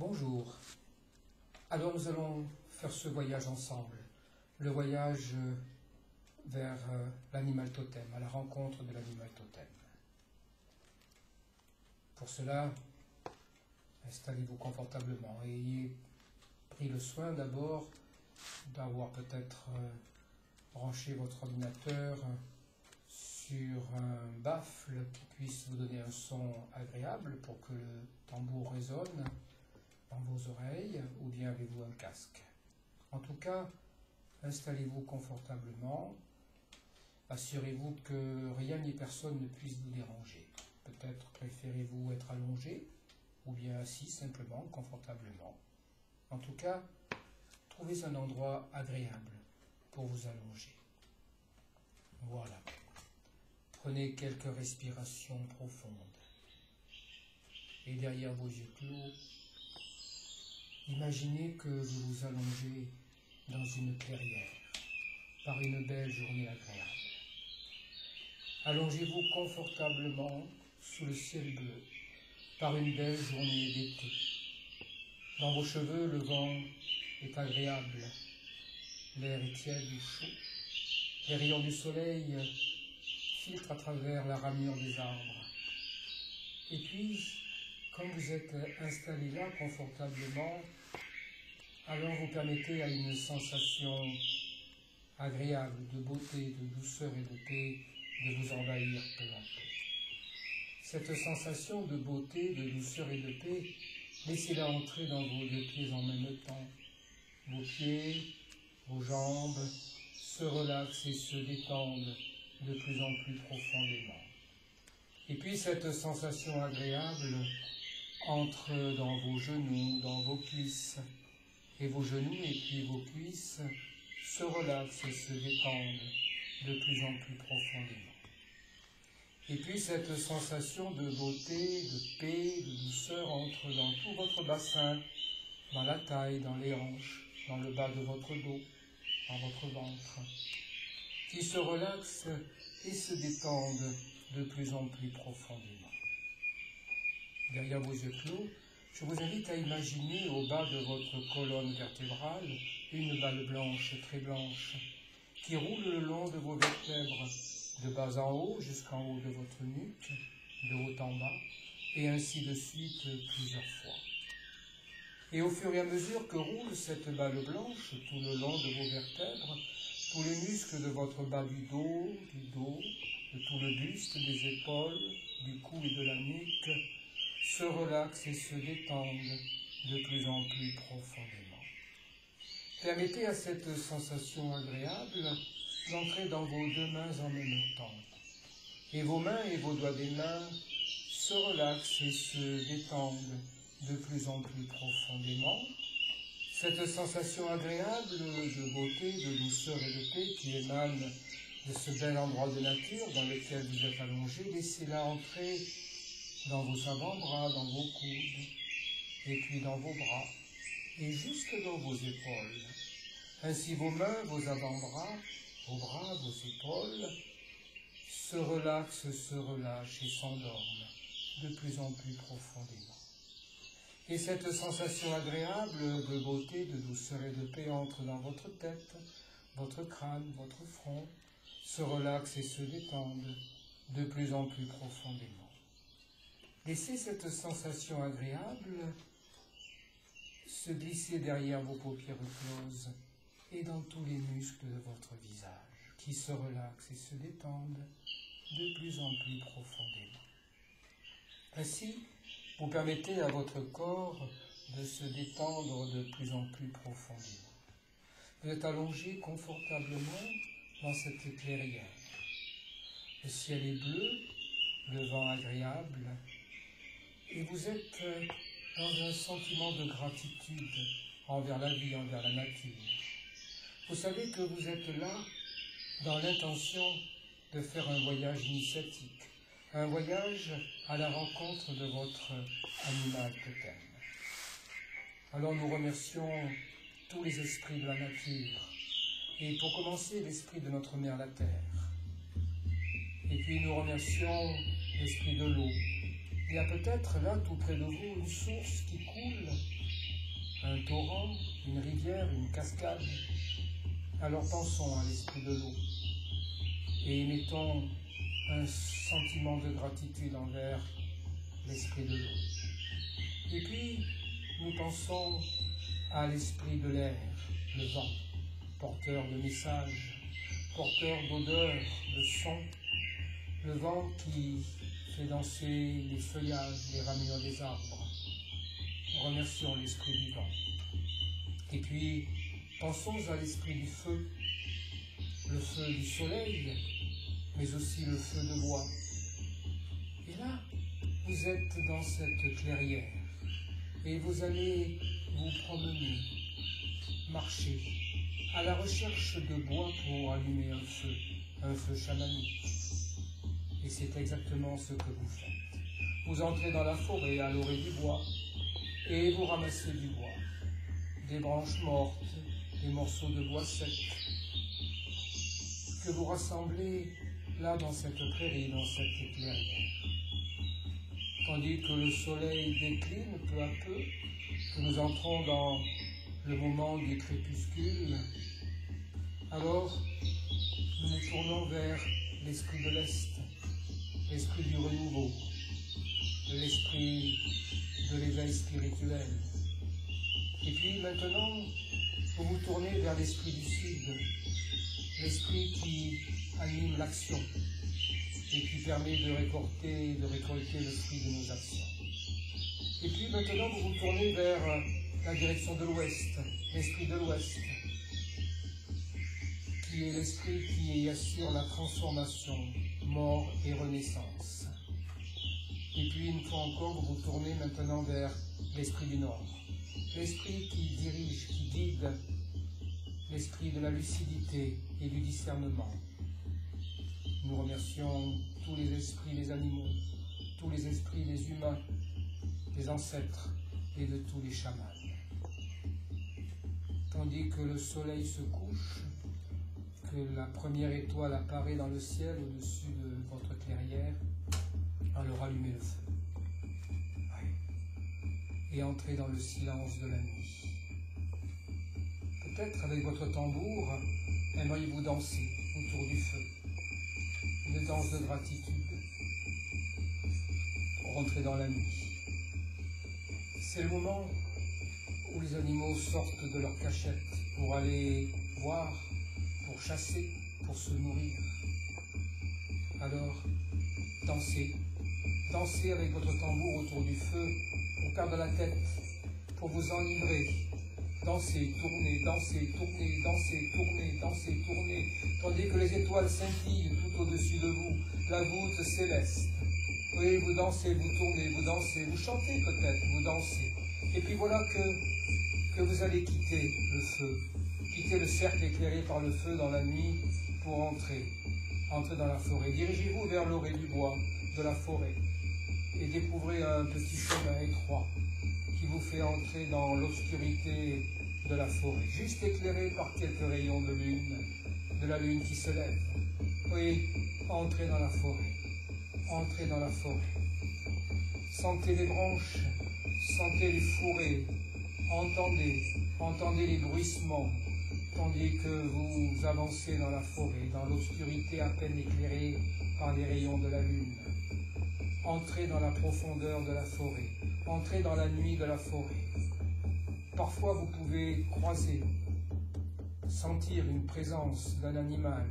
Bonjour. Alors nous allons faire ce voyage ensemble, le voyage vers l'animal totem, à la rencontre de l'animal totem. Pour cela, installez-vous confortablement et ayez pris le soin d'abord d'avoir peut-être branché votre ordinateur sur un baffle qui puisse vous donner un son agréable pour que le tambour résonne dans vos oreilles, ou bien avez-vous un casque. En tout cas, installez-vous confortablement, assurez-vous que rien ni personne ne puisse vous déranger. Peut-être préférez-vous être allongé, ou bien assis simplement, confortablement. En tout cas, trouvez un endroit agréable pour vous allonger. Voilà. Prenez quelques respirations profondes. Et derrière vos yeux clos, imaginez que vous vous allongez dans une clairière par une belle journée agréable. Allongez-vous confortablement sous le ciel bleu par une belle journée d'été. Dans vos cheveux, le vent est agréable. L'air est tiède ou chaud. Les rayons du soleil filtrent à travers la ramure des arbres. Et puis, quand vous êtes installé là confortablement, alors vous permettez à une sensation agréable de beauté, de douceur et de paix de vous envahir peu à peu. Cette sensation de beauté, de douceur et de paix, laissez-la entrer dans vos deux pieds en même temps. Vos pieds, vos jambes se relaxent et se détendent de plus en plus profondément. Et puis cette sensation agréable entre dans vos genoux, dans vos cuisses, et vos genoux et puis vos cuisses se relaxent et se détendent de plus en plus profondément. Et puis cette sensation de beauté, de paix, de douceur entre dans tout votre bassin, dans la taille, dans les hanches, dans le bas de votre dos, dans votre ventre, qui se relaxent et se détendent de plus en plus profondément. Derrière vos yeux clos, je vous invite à imaginer au bas de votre colonne vertébrale une balle blanche, très blanche, qui roule le long de vos vertèbres, de bas en haut jusqu'en haut de votre nuque, de haut en bas, et ainsi de suite plusieurs fois. Et au fur et à mesure que roule cette balle blanche tout le long de vos vertèbres, tous les muscles de votre bas du dos, de tout le buste, des épaules, du cou et de la nuque, se relaxent et se détendent de plus en plus profondément. Permettez à cette sensation agréable d'entrer dans vos deux mains en même temps. Et vos mains et vos doigts des mains se relaxent et se détendent de plus en plus profondément. Cette sensation agréable de beauté, de douceur et de paix qui émane de ce bel endroit de nature dans lequel vous êtes allongé, laissez-la entrer dans vos avant-bras, dans vos coudes, et puis dans vos bras, et jusque dans vos épaules. Ainsi vos mains, vos avant-bras, vos bras, vos épaules se relaxent, se relâchent et s'endorment de plus en plus profondément. Et cette sensation agréable de beauté, de douceur et de paix entre dans votre tête, votre crâne, votre front, se relaxe et se détendent de plus en plus profondément. Laissez cette sensation agréable se glisser derrière vos paupières closes et dans tous les muscles de votre visage qui se relaxent et se détendent de plus en plus profondément. Ainsi, vous permettez à votre corps de se détendre de plus en plus profondément. Vous êtes allongé confortablement dans cette clairière. Le ciel est bleu, le vent agréable, et vous êtes dans un sentiment de gratitude envers la vie, envers la nature. Vous savez que vous êtes là dans l'intention de faire un voyage initiatique, un voyage à la rencontre de votre animal totem. Alors nous remercions tous les esprits de la nature, et pour commencer l'esprit de notre mère la terre. Et puis nous remercions l'esprit de l'eau. Il y a peut-être là tout près de vous une source qui coule un torrent, une rivière, une cascade, alors pensons à l'esprit de l'eau et émettons un sentiment de gratitude envers l'esprit de l'eau. Et puis, nous pensons à l'esprit de l'air, le vent, porteur de messages, porteur d'odeurs, de sons, le vent qui fait danser les feuillages, les ramures des arbres. Remercions l'esprit du vent. Et puis, pensons à l'esprit du feu, le feu du soleil, mais aussi le feu de bois. Et là, vous êtes dans cette clairière et vous allez vous promener, marcher, à la recherche de bois pour allumer un feu chamanique. Et c'est exactement ce que vous faites. Vous entrez dans la forêt à l'orée du bois et vous ramassez du bois, des branches mortes, des morceaux de bois secs, que vous rassemblez là dans cette prairie, dans cette clairière. Tandis que le soleil décline peu à peu, que nous entrons dans le moment du crépuscule, alors nous nous tournons vers l'esprit de l'Est, l'esprit du renouveau, l'esprit de l'éveil spirituel. Et puis maintenant, vous vous tournez vers l'esprit du Sud, l'esprit qui anime l'action et qui permet de récolter le fruit de nos actions. Et puis maintenant, vous vous tournez vers la direction de l'Ouest, l'esprit de l'Ouest, qui est l'esprit qui assure la transformation, mort et renaissance. Et puis, une fois encore, vous vous tournez maintenant vers l'esprit du Nord, l'esprit qui dirige, qui guide, l'esprit de la lucidité et du discernement. Nous remercions tous les esprits des animaux, tous les esprits des humains, des ancêtres et de tous les chamans. Tandis que le soleil se couche, que la première étoile apparaît dans le ciel au-dessus de votre clairière, alors allumez le feu. Oui. Et entrez dans le silence de la nuit. Peut-être avec votre tambour, aimeriez-vous danser autour du feu. Une danse de gratitude. Rentrez dans la nuit. C'est le moment où les animaux sortent de leur cachette pour aller voir, pour chasser, pour se nourrir. Alors, dansez. Dansez avec votre tambour autour du feu pour perdre la tête, pour vous enivrer. Dansez, tournez, dansez, tournez, dansez, tournez, dansez, tournez, tandis que les étoiles scintillent tout au-dessus de vous, la voûte céleste. Oui, vous dansez, vous tournez, vous dansez, vous chantez peut-être, vous dansez. Et puis voilà que vous allez quitter le feu, quitter le cercle éclairé par le feu dans la nuit pour entrer dans la forêt. Dirigez-vous vers l'orée du bois de la forêt et découvrez un petit chemin étroit qui vous fait entrer dans l'obscurité de la forêt, juste éclairé par quelques rayons de la lune qui se lève. Oui, entrez dans la forêt, entrez dans la forêt. Sentez les branches, sentez les fourrés, entendez les bruissements, tandis que vous avancez dans la forêt, dans l'obscurité à peine éclairée par les rayons de la lune. Entrez dans la profondeur de la forêt, entrez dans la nuit de la forêt. Parfois vous pouvez croiser, sentir une présence d'un animal,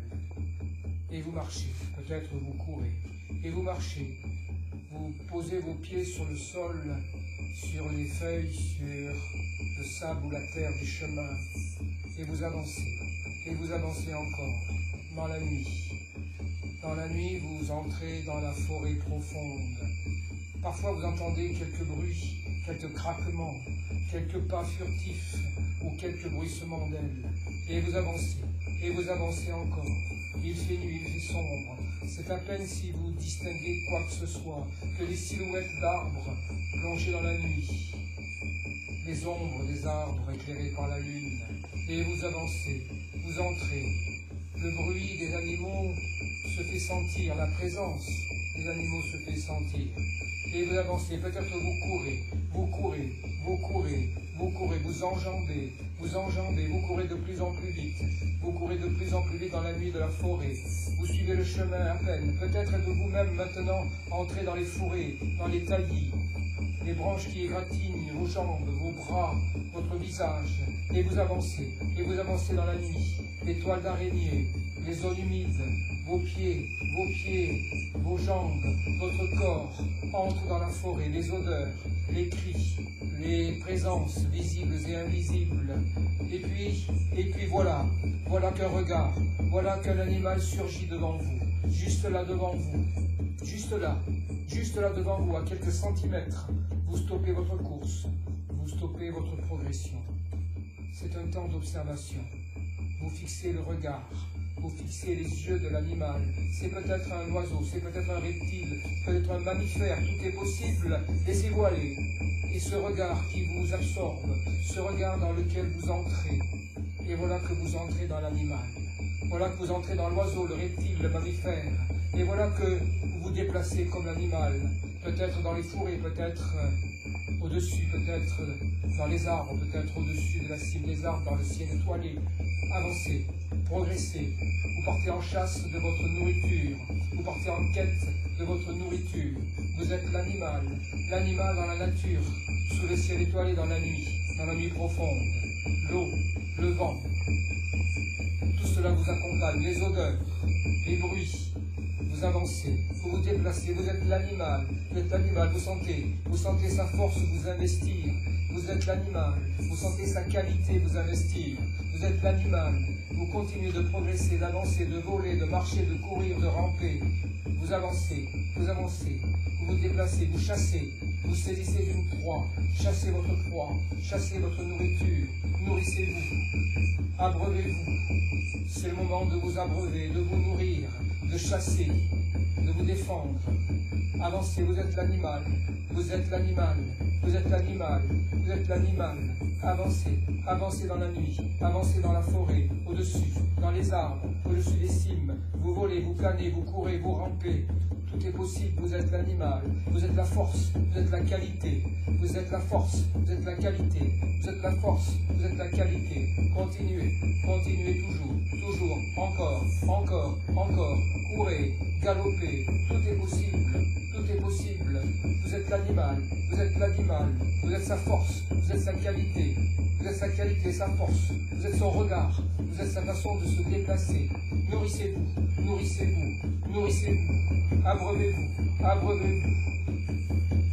et vous marchez, peut-être vous courez, et vous marchez, vous posez vos pieds sur le sol, sur les feuilles, sur le sable ou la terre du chemin, et vous avancez encore, dans la nuit. Dans la nuit, vous entrez dans la forêt profonde. Parfois, vous entendez quelques bruits, quelques craquements, quelques pas furtifs ou quelques bruissements d'ailes. Et vous avancez encore. Il fait nuit, il fait sombre. C'est à peine si vous distinguez quoi que ce soit que des silhouettes d'arbres plongés dans la nuit. Les ombres des arbres éclairés par la lune. Et vous avancez, vous entrez. Le bruit des animaux se fait sentir, la présence des animaux se fait sentir. Et vous avancez, peut-être vous courez, vous courez, vous courez, vous courez, vous enjambez, vous courez de plus en plus vite, vous courez de plus en plus vite dans la nuit de la forêt, vous suivez le chemin à peine, peut-être êtes vous-même maintenant entré dans les fourrés, dans les taillis, les branches qui égratignent vos jambes, vos bras, votre visage, et vous avancez dans la nuit, les toiles d'araignée, les zones humides, vos pieds, vos jambes, votre corps entrent dans la forêt, les odeurs, les cris, les présences visibles et invisibles. Et puis voilà qu'un regard, voilà qu'un animal surgit devant vous, juste là devant vous, juste là devant vous, à quelques centimètres. Vous stoppez votre course, vous stoppez votre progression. C'est un temps d'observation. Vous fixez le regard, vous fixez les yeux de l'animal. C'est peut-être un oiseau, c'est peut-être un reptile, peut-être un mammifère, tout est possible. Laissez-vous aller. Et ce regard qui vous absorbe, ce regard dans lequel vous entrez, et voilà que vous entrez dans l'animal. Voilà que vous entrez dans l'oiseau, le reptile, le mammifère. Et voilà que vous vous déplacez comme l'animal, peut-être dans les fourrés, peut-être au-dessus, peut-être dans les arbres, peut-être au-dessus de la cime des arbres, dans le ciel étoilé. Avancez, progressez, vous partez en chasse de votre nourriture, vous partez en quête de votre nourriture. Vous êtes l'animal dans la nature, sous le ciel étoilé dans la nuit profonde, l'eau, le vent. Tout cela vous accompagne, les odeurs, les bruits. Vous avancez, vous vous déplacez, vous êtes l'animal, vous sentez sa force vous investir, vous êtes l'animal, vous sentez sa qualité vous investir, vous êtes l'animal, vous continuez de progresser, d'avancer, de voler, de marcher, de courir, de ramper, vous avancez, vous vous déplacez, vous chassez, vous saisissez d'une proie, chassez votre nourriture, nourrissez-vous, abreuvez-vous, c'est le moment de vous abreuver, de vous nourrir, de chasser, de vous défendre. Avancez, vous êtes l'animal, avancez dans la nuit, avancez dans la forêt, au-dessus, dans les arbres, au-dessus des cimes, vous volez, vous planez, vous courez, vous rampez. Tout est possible, vous êtes l'animal, vous êtes la force, vous êtes la qualité, vous êtes la force, vous êtes la qualité, vous êtes la force, vous êtes la qualité. Continuez toujours, encore, courez, galopez, tout est possible, vous êtes l'animal, vous êtes sa force, vous êtes sa qualité, sa force, vous êtes son regard, vous êtes sa façon de se déplacer. Nourrissez-vous, abreuvez-vous,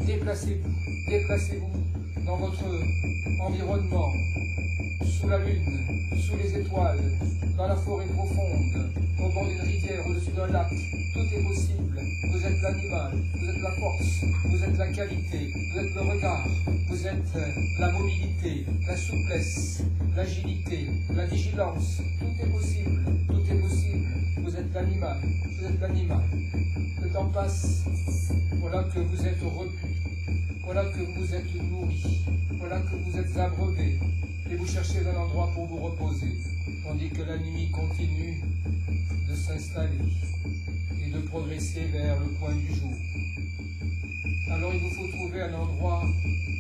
déplacez-vous dans votre environnement, sous la lune, sous les étoiles, dans la forêt profonde, au bord d'une rivière, au-dessus d'un lac, tout est possible. Vous êtes l'animal, vous êtes la force, vous êtes la qualité, vous êtes le regard, vous êtes la mobilité, la souplesse, l'agilité, la vigilance, tout est possible, vous êtes l'animal, Le temps passe, voilà que vous êtes repu, voilà que vous êtes nourri, voilà que vous êtes abreuvé, et vous cherchez un endroit pour vous reposer, tandis que la nuit continue de s'installer et de progresser vers le point du jour. Alors il vous faut trouver un endroit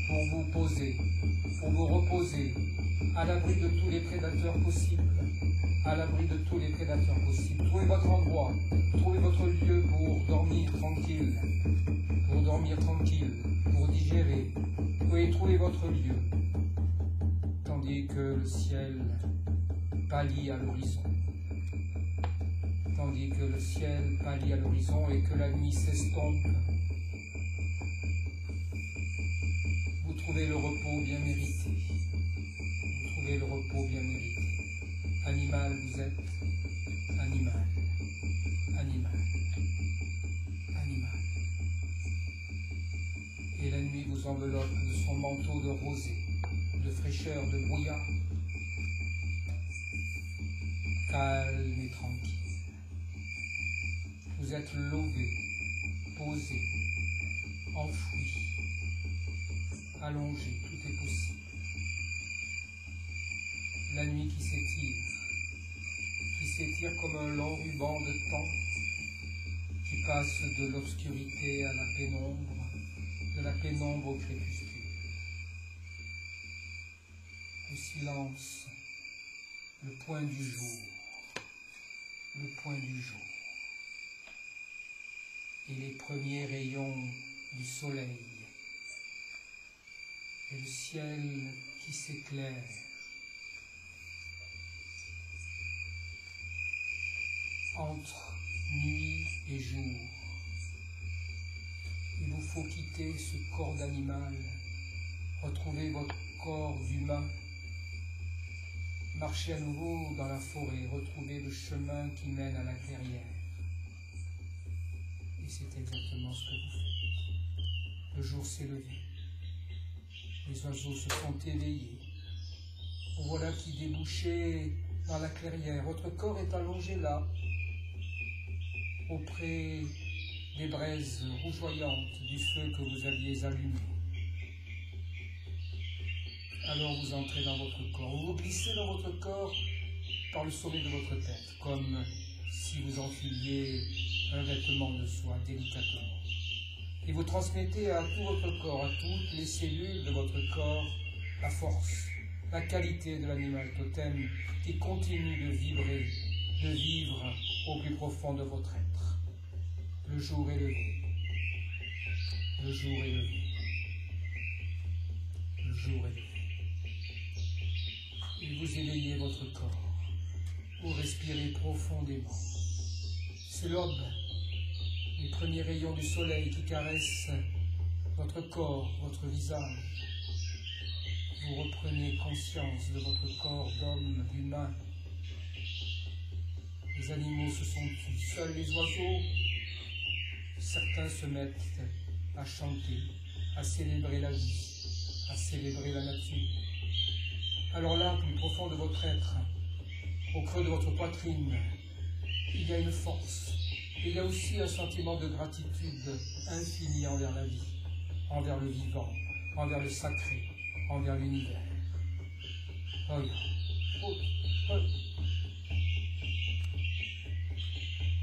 pour vous poser, pour vous reposer, à l'abri de tous les prédateurs possibles, Trouvez votre endroit, trouvez votre lieu pour dormir tranquille, pour digérer. Oui, trouvez votre lieu, tandis que le ciel pâlit à l'horizon. Et que la nuit s'estompe, vous trouvez le repos bien mérité. Animal, vous êtes animal. Et la nuit vous enveloppe de son manteau de rosée, de fraîcheur, de brouillard, calme et tranquille. Vous êtes lové, posé, enfoui, allongé, tout est possible. La nuit qui s'étire comme un long ruban de temps, qui passe de l'obscurité à la pénombre, de la pénombre au crépuscule. silence, le point du jour, le point du jour, et les premiers rayons du soleil, et le ciel qui s'éclaire. Entre nuit et jour, il vous faut quitter ce corps d'animal, retrouver votre corps d'humain, marcher à nouveau dans la forêt, retrouver le chemin qui mène à la clairière. Et c'est exactement ce que vous faites. Le jour s'est levé, les oiseaux se sont éveillés. Vous voilà qui débouchez dans la clairière, votre corps est allongé là, auprès des braises rougeoyantes du feu que vous aviez allumé. Alors vous entrez dans votre corps, vous vous glissez dans votre corps par le sommet de votre tête, comme si vous enfiliez un vêtement de soie délicatement. Et vous transmettez à tout votre corps, à toutes les cellules de votre corps, la force, la qualité de l'animal totem qui continue de vibrer, de vivre au plus profond de votre être. Le jour est levé. Le jour est levé. Le jour est levé. Et vous éveillez votre corps. Vous respirez profondément. C'est l'aube, les premiers rayons du soleil qui caressent votre corps, votre visage. Vous reprenez conscience de votre corps d'homme, d'humain. Les animaux se sont tus, seuls les oiseaux. Certains se mettent à chanter, à célébrer la vie, à célébrer la nature. Alors là, plus profond de votre être, au creux de votre poitrine, il y a une force. Il y a aussi un sentiment de gratitude infinie envers la vie, envers le vivant, envers le sacré, envers l'univers.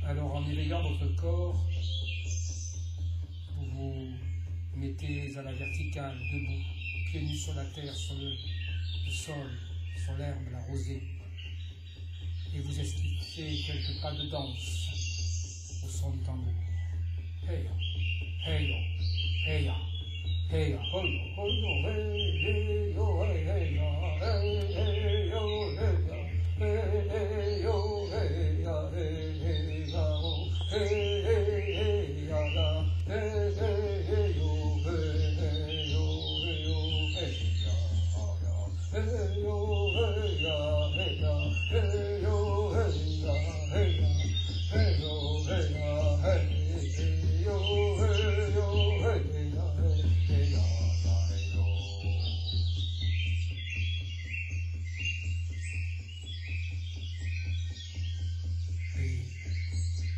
Alors en éveillant votre corps, vous vous mettez à la verticale, debout, pieds nus sur la terre, sur le sol, sur l'herbe, la rosée, et vous esquissez quelques pas de danse au son du tambour. Hey, hey, hey, hey,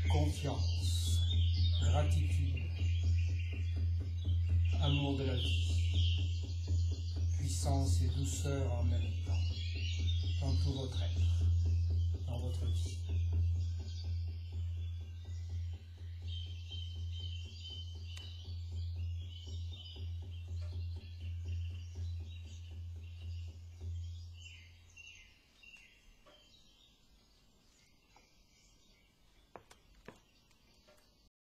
confiance, gratitude, amour de la vie, puissance et douceur en même temps, dans tout votre être, dans votre vie.